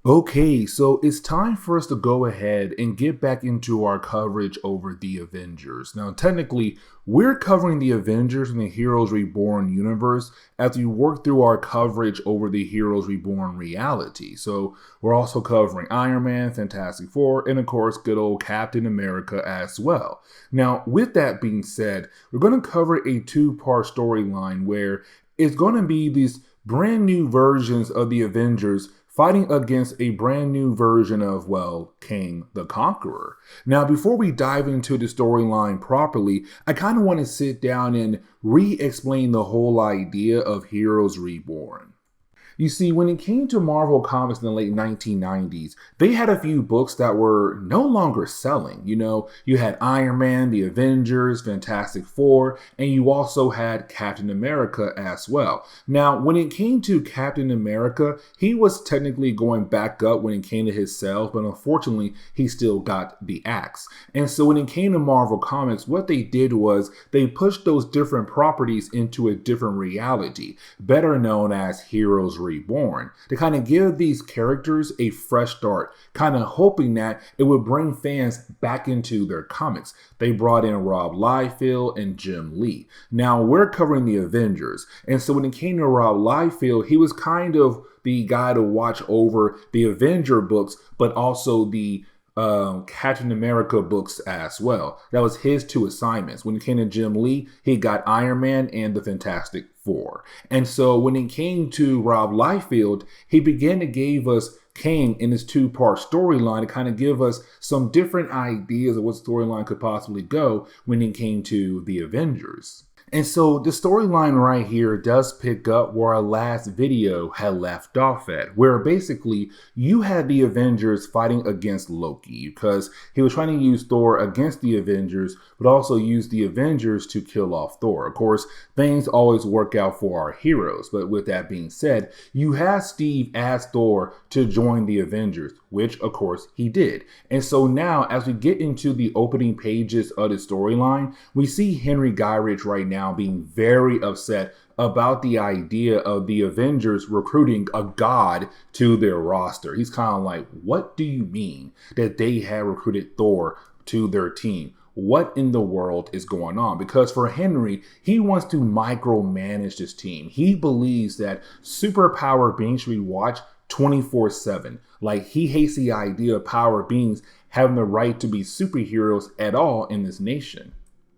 Okay, so it's time for us to go ahead and get back into our coverage over the Avengers. Now, technically, we're covering the Avengers in the Heroes Reborn universe as we work through our coverage over the Heroes Reborn reality. So, we're also covering Iron Man, Fantastic Four, and of course, good old Captain America as well. Now, with that being said, we're going to cover a two-part storyline where it's going to be these brand new versions of the Avengers fighting against a brand new version of, well, Kang the Conqueror. Now, before we dive into the storyline properly, I kind of want to sit down and re-explain the whole idea of Heroes Reborn. You see, when it came to Marvel Comics in the late 1990s, they had a few books that were no longer selling. You had Iron Man, the Avengers, Fantastic Four, and you also had Captain America as well. Now, when it came to Captain America, he was technically going back up when it came to his sales, but unfortunately, he still got the axe. And so when it came to Marvel Comics, what they did was they pushed those different properties into a different reality, better known as Heroes Reborn, to kind of give these characters a fresh start, kind of hoping that it would bring fans back into their comics. They brought in Rob Liefeld and Jim Lee. Now we're covering the Avengers, and so when it came to Rob Liefeld, he was kind of the guy to watch over the Avenger books, but also the Captain America books as well. That was his two assignments. When it came to Jim Lee, he got Iron Man and the Fantastic Four. And so when it came to Rob Liefeld, he began to give us Kang in his two-part storyline to kind of give us some different ideas of what storyline could possibly go when it came to the Avengers. And so the storyline right here does pick up where our last video had left off at, where basically you had the Avengers fighting against Loki because he was trying to use Thor against the Avengers, but also use the Avengers to kill off Thor. Of course, things always work out for our heroes, but with that being said, you had Steve ask Thor to join the Avengers, which of course he did. And so now as we get into the opening pages of the storyline, we see Henry Gyrich right now being very upset about the idea of the Avengers recruiting a god to their roster. He's kind of like, what do you mean that they have recruited Thor to their team? What in the world is going on? Because for Henry, he wants to micromanage this team. He believes that superpower beings should be watched 24/7. Like, he hates the idea of power beings having the right to be superheroes at all in this nation.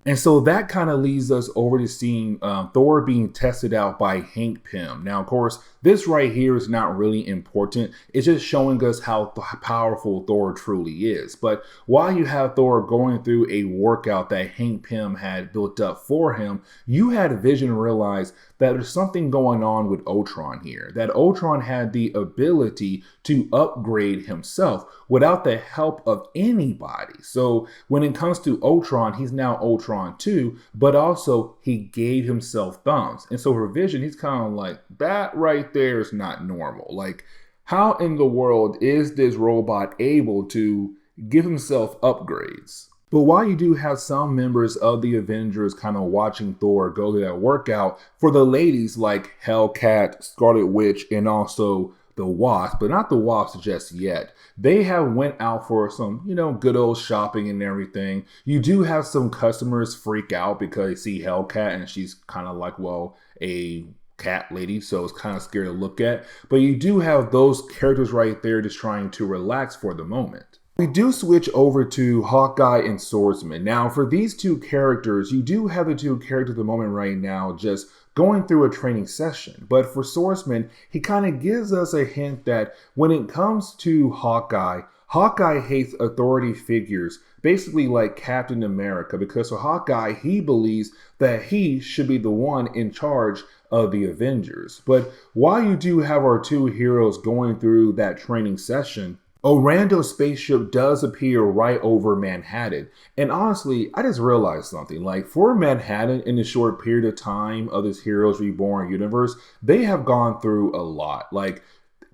And so that kind of leads us over to seeing Thor being tested out by Hank Pym. Now, of course, this right here is not really important. It's just showing us how powerful Thor truly is. But while you have Thor going through a workout that Hank Pym had built up for him, you had Vision realize that there's something going on with Ultron here. That Ultron had the ability to upgrade himself without the help of anybody. So when it comes to Ultron, he's now Ultron too, but also he gave himself thumbs. And so for Vision, he's kind of like, that right there is not normal. Like, how in the world is this robot able to give himself upgrades? But while you do have some members of the Avengers kind of watching Thor go through that workout, for the ladies like Hellcat, Scarlet Witch, and also the Wasp, but not the Wasp just yet, they have went out for some, good old shopping and everything. You do have some customers freak out because they see Hellcat and she's kind of like, well, a cat lady, so it's kind of scary to look at. But you do have those characters right there just trying to relax for the moment. We do switch over to Hawkeye and Swordsman. Now, for these two characters, you do have the two characters at the moment right now just going through a training session. But for Swordsman, he kind of gives us a hint that when it comes to Hawkeye, Hawkeye hates authority figures, basically like Captain America, because for Hawkeye, he believes that he should be the one in charge of the Avengers. But while you do have our two heroes going through that training session, Orando's spaceship does appear right over Manhattan. And honestly, I just realized something. Like, for Manhattan in the short period of time of this Heroes Reborn universe, they have gone through a lot. Like,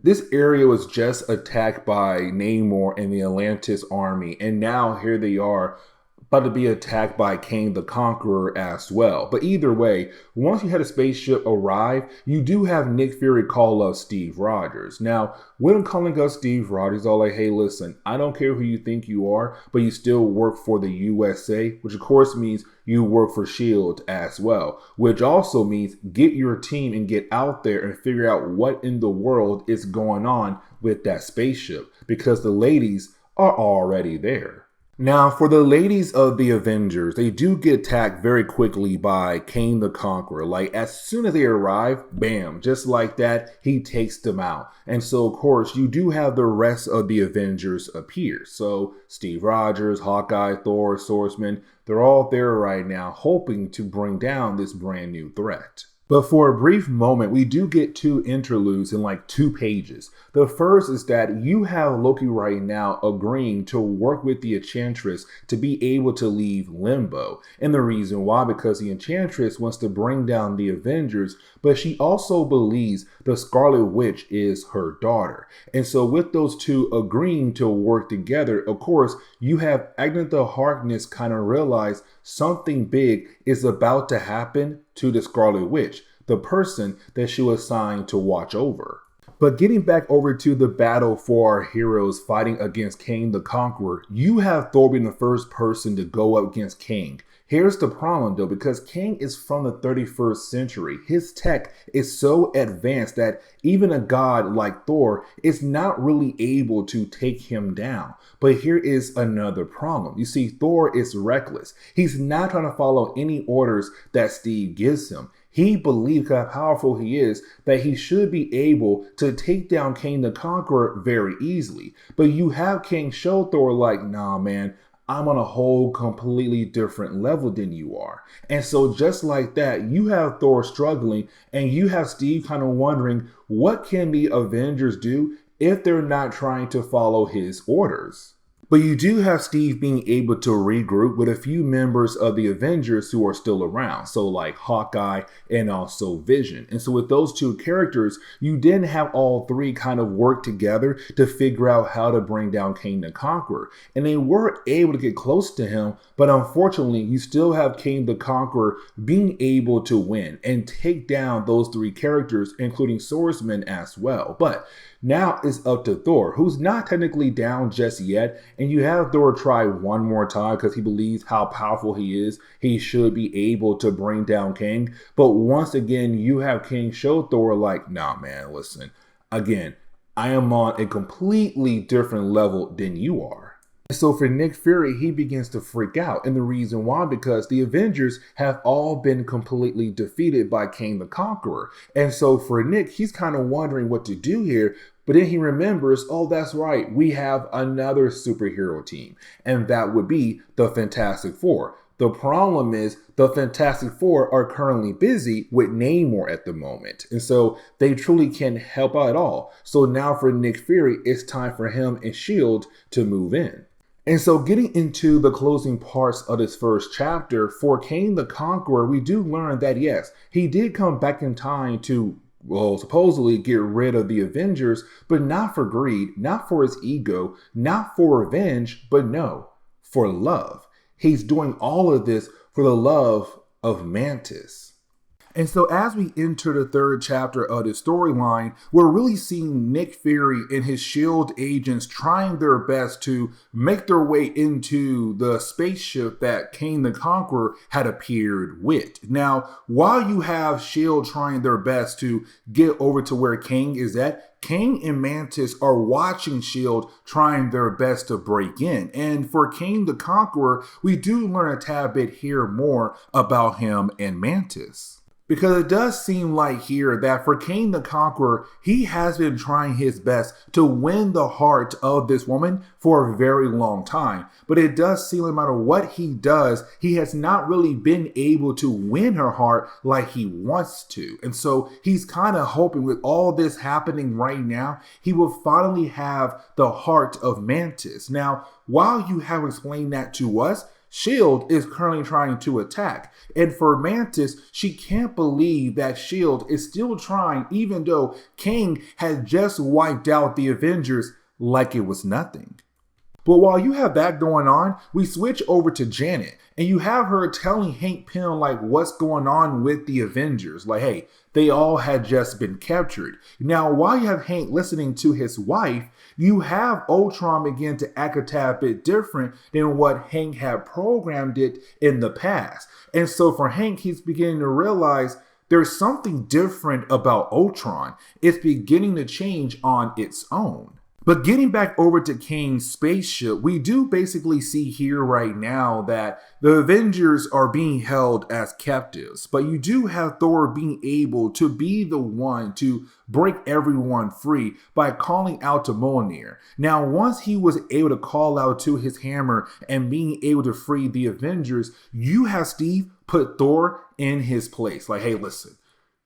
this area was just attacked by Namor and the Atlantis army. And now here they are about to be attacked by Kang the Conqueror as well. But either way, once you had a spaceship arrive, you do have Nick Fury call up Steve Rogers. Now, when calling up Steve Rogers, all like, hey, listen, I don't care who you think you are, but you still work for the USA, which of course means you work for S.H.I.E.L.D. as well, which also means get your team and get out there and figure out what in the world is going on with that spaceship, because the ladies are already there. Now, for the ladies of the Avengers, they do get attacked very quickly by Kang the Conqueror. Like, as soon as they arrive, bam, just like that, he takes them out. And so, of course, you do have the rest of the Avengers appear. So, Steve Rogers, Hawkeye, Thor, Swordsman, they're all there right now, hoping to bring down this brand new threat. But for a brief moment, we do get two interludes in like 2 pages. The first is that you have Loki right now agreeing to work with the Enchantress to be able to leave Limbo. And the reason why, because the Enchantress wants to bring down the Avengers, but she also believes the Scarlet Witch is her daughter. And so with those two agreeing to work together, of course, you have Agatha Harkness kind of realize something big is about to happen to the Scarlet Witch, the person that she was assigned to watch over. But getting back over to the battle for our heroes fighting against Kang the Conqueror, you have Thor being the first person to go up against Kang. Here's the problem though, because Kang is from the 31st century. His tech is so advanced that even a god like Thor is not really able to take him down. But here is another problem. You see, Thor is reckless. He's not trying to follow any orders that Steve gives him. He believes how powerful he is that he should be able to take down Kang the Conqueror very easily. But you have Kang show Thor like, nah man, I'm on a whole completely different level than you are. And so just like that, you have Thor struggling and you have Steve kind of wondering, what can the Avengers do if they're not trying to follow his orders? But you do have Steve being able to regroup with a few members of the Avengers who are still around. So like Hawkeye and also Vision. And so with those two characters, you didn't have all three kind of work together to figure out how to bring down Kang the Conqueror. And they were able to get close to him, but unfortunately, you still have Kang the Conqueror being able to win and take down those three characters, including Swordsman as well. But now it's up to Thor, who's not technically down just yet, and you have Thor try one more time because he believes how powerful he is. He should be able to bring down Kang. But once again, you have Kang show Thor like, nah man, listen, again, I am on a completely different level than you are. So for Nick Fury, he begins to freak out. And the reason why, because the Avengers have all been completely defeated by Kang the Conqueror. And so for Nick, he's kind of wondering what to do here. But then he remembers, oh, that's right, we have another superhero team. And that would be the Fantastic Four. The problem is the Fantastic Four are currently busy with Namor at the moment. And so they truly can't help out at all. So now for Nick Fury, it's time for him and S.H.I.E.L.D. to move in. And so getting into the closing parts of this first chapter, for Kang the Conqueror, we do learn that yes, he did come back in time to, well, supposedly get rid of the Avengers, but not for greed, not for his ego, not for revenge, but no, for love. He's doing all of this for the love of Mantis. And so as we enter the third chapter of the storyline, we're really seeing Nick Fury and his S.H.I.E.L.D. agents trying their best to make their way into the spaceship that Kang the Conqueror had appeared with. Now, while you have S.H.I.E.L.D. trying their best to get over to where Kang is at, Kang and Mantis are watching S.H.I.E.L.D. trying their best to break in. And for Kang the Conqueror, we do learn a tad bit here more about him and Mantis. Because it does seem like here that for Kang the Conqueror, he has been trying his best to win the heart of this woman for a very long time. But it does seem like no matter what he does, he has not really been able to win her heart like he wants to. And so he's kind of hoping with all this happening right now, he will finally have the heart of Mantis. Now, while you have explained that to us, S.H.I.E.L.D. is currently trying to attack. And for Mantis, she can't believe that S.H.I.E.L.D. is still trying, even though Kang had just wiped out the Avengers like it was nothing. But while you have that going on, we switch over to Janet, and you have her telling Hank Pym like what's going on with the Avengers. Like, hey, they all had just been captured. Now, while you have Hank listening to his wife, you have Ultron begin to act a tad bit different than what Hank had programmed it in the past. And so for Hank, he's beginning to realize there's something different about Ultron. It's beginning to change on its own. But getting back over to Kang's spaceship, we do basically see here right now that the Avengers are being held as captives. But you do have Thor being able to be the one to break everyone free by calling out to Mjolnir. Now, once he was able to call out to his hammer and being able to free the Avengers, you have Steve put Thor in his place. Like, hey, listen.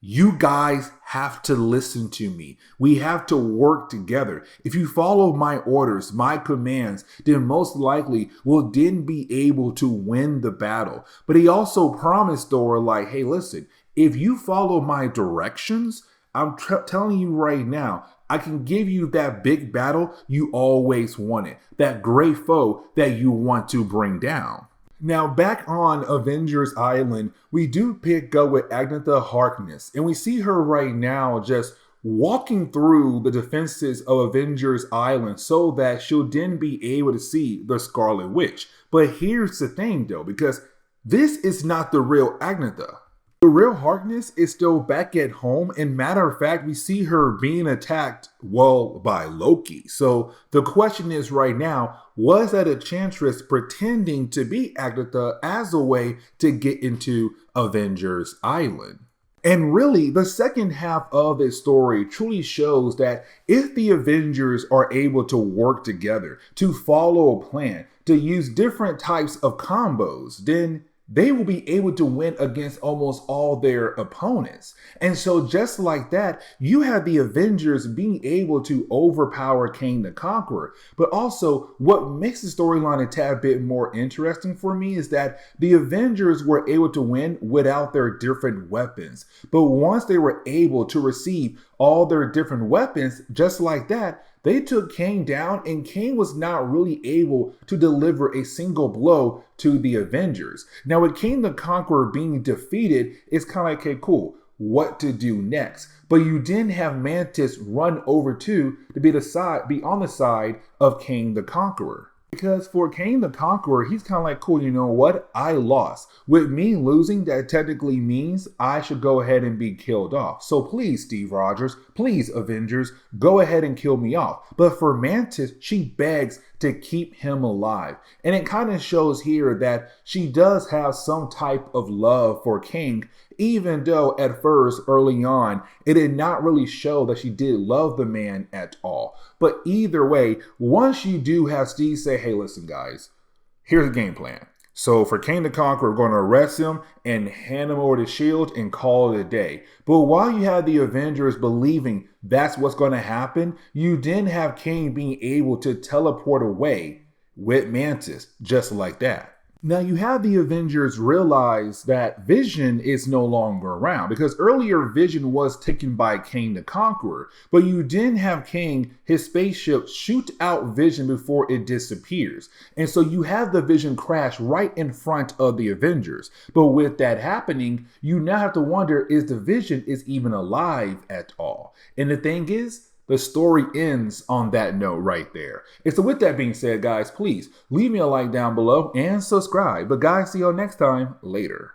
You guys have to listen to me. We have to work together. If you follow my orders, my commands, then most likely we'll then be able to win the battle. But he also promised Thor, like, hey, listen, if you follow my directions, I'm telling you right now, I can give you that big battle you always wanted, that great foe that you want to bring down. Now, back on Avengers Island, we do pick up with Agatha Harkness, and we see her right now just walking through the defenses of Avengers Island so that she'll then be able to see the Scarlet Witch. But here's the thing, though, because this is not the real Agatha. The real Harkness is still back at home, and matter of fact, we see her being attacked, well, by Loki. So the question is right now, was that Enchantress pretending to be Agatha as a way to get into Avengers Island? And really, the second half of this story truly shows that if the Avengers are able to work together, to follow a plan, to use different types of combos, then they will be able to win against almost all their opponents. And so just like that, you have the Avengers being able to overpower Kang the Conqueror. But also, what makes the storyline a tad bit more interesting for me is that the Avengers were able to win without their different weapons. But once they were able to receive all their different weapons, just like that, they took Kang down, and Kang was not really able to deliver a single blow to the Avengers. Now, with Kang the Conqueror being defeated, it's kind of like, okay, cool, what to do next? But you didn't have Mantis run over to be on the side of Kang the Conqueror. Because for Kang the Conqueror, he's kind of like, cool, you know what? I lost. With me losing, that technically means I should go ahead and be killed off. So please, Steve Rogers, please, Avengers, go ahead and kill me off. But for Mantis, she begs to keep him alive. And it kind of shows here that she does have some type of love for Kang, even though at first, early on, it did not really show that she did love the man at all. But either way, once you do have Steve say, hey, listen, guys, here's the game plan. So for Kang the Conqueror, we're going to arrest him and hand him over to S.H.I.E.L.D. and call it a day. But while you have the Avengers believing that's what's going to happen, you then have Kang being able to teleport away with Mantis, just like that. Now you have the Avengers realize that Vision is no longer around, because earlier Vision was taken by Kang the Conqueror, but you didn't have Kang, his spaceship, shoot out Vision before it disappears. And so you have the Vision crash right in front of the Avengers. But with that happening, you now have to wonder, is the Vision is even alive at all? And the thing is, the story ends on that note right there. And so with that being said, guys, please leave me a like down below and subscribe. But guys, see y'all next time. Later.